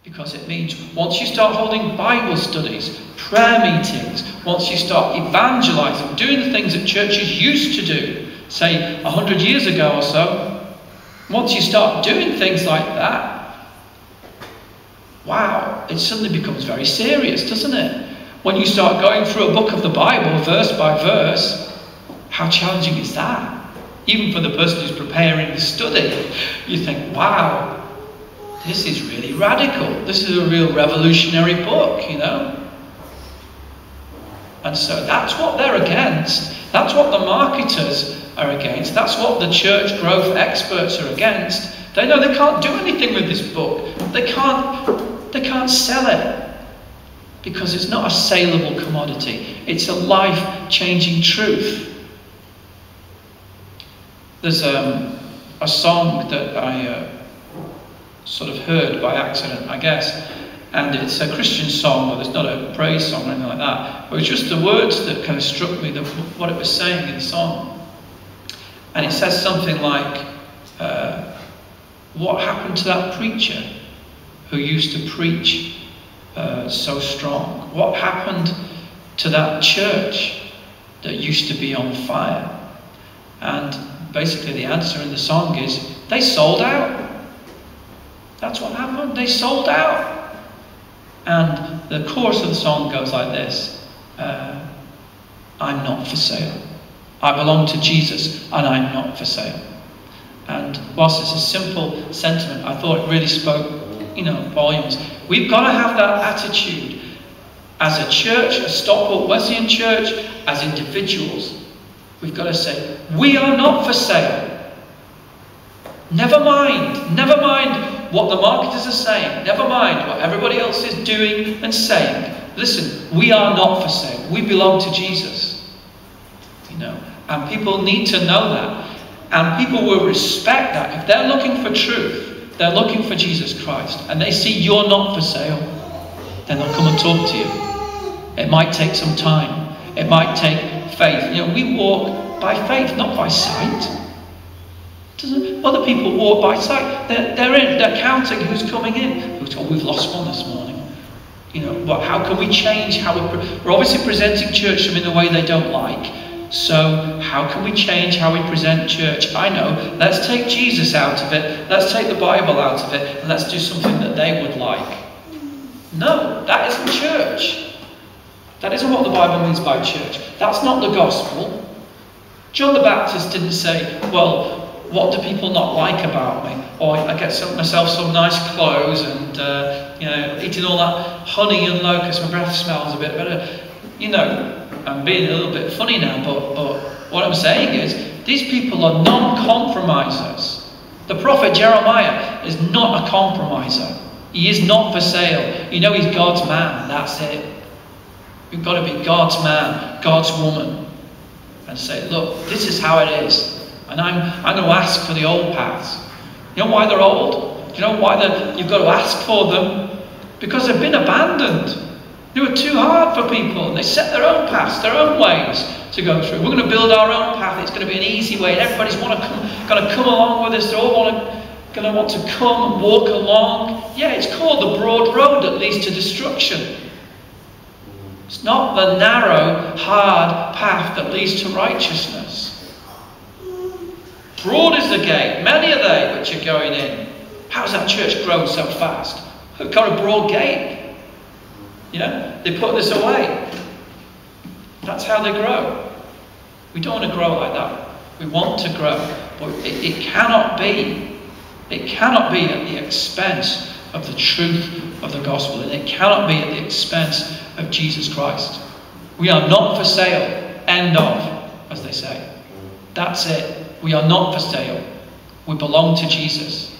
Because it means once you start holding Bible studies, prayer meetings, once you start evangelizing, doing the things that churches used to do, say 100 years ago or so, once you start doing things like that, wow, it suddenly becomes very serious, doesn't it? When you start going through a book of the Bible, verse by verse, how challenging is that? Even for the person who's preparing the study, you think, wow, this is really radical. This is a real revolutionary book, you know. And so that's what they're against. That's what the marketers are against. That's what the church growth experts are against. They know they can't do anything with this book. They can't sell it because it's not a saleable commodity. It's a life-changing truth. There's a song that I sort of heard by accident, I guess, and it's a Christian song, but it's not a praise song or anything like that. It was just the words that kind of struck me, what it was saying in the song. And it says something like, what happened to that preacher who used to preach so strong? What happened to that church that used to be on fire? And basically the answer in the song is, they sold out. That's what happened. They sold out. And the chorus of the song goes like this. I'm not for sale. I belong to Jesus and I'm not for sale. And whilst it's a simple sentiment, I thought it really spoke, volumes. We've got to have that attitude as a church, a Stockport Wesleyan church, as individuals. We've got to say, we are not for sale. Never mind what the marketers are saying. Never mind what everybody else is doing and saying. Listen, we are not for sale. We belong to Jesus. And people need to know that. And people will respect that. If they're looking for truth, they're looking for Jesus Christ, and they see you're not for sale, then they'll come and talk to you. It might take some time. It might take faith. We walk by faith, not by sight. Other people walk by sight. They're counting who's coming in. We've lost one this morning. But how can we change how we're obviously presenting church to them in a way they don't like. So how can we change how we present church? I know. Let's take Jesus out of it. Let's take the Bible out of it, and let's do something that they would like. No, that isn't church. That isn't what the Bible means by church. That's not the gospel. John the Baptist didn't say, well, what do people not like about me? Or I get myself some nice clothes and, eating all that honey and locusts, my breath smells a bit better. I'm being a little bit funny now, but what I'm saying is, these people are non-compromisers. The prophet Jeremiah is not a compromiser. He is not for sale. He's God's man, that's it. We've got to be God's man, God's woman, and say, look, this is how it is. And I'm going to ask for the old paths. You know why they're old? You know why you've got to ask for them? Because they've been abandoned. They were too hard for people, and they set their own paths, their own ways to go through. We're going to build our own path. It's going to be an easy way, and everybody's going to come along with us. They're all going to want to come and walk along. Yeah, it's called the broad road that leads to destruction. It's not the narrow, hard path that leads to righteousness. Broad is the gate, many are they which are going in. How's that church grown so fast? They've got a broad gate. They put this away. That's how they grow. We don't want to grow like that. We want to grow, but it cannot be. It cannot be at the expense of the truth of the gospel, and it cannot be at the expense of Jesus Christ. We are not for sale. End of, as they say. That's it. We are not for sale. We belong to Jesus.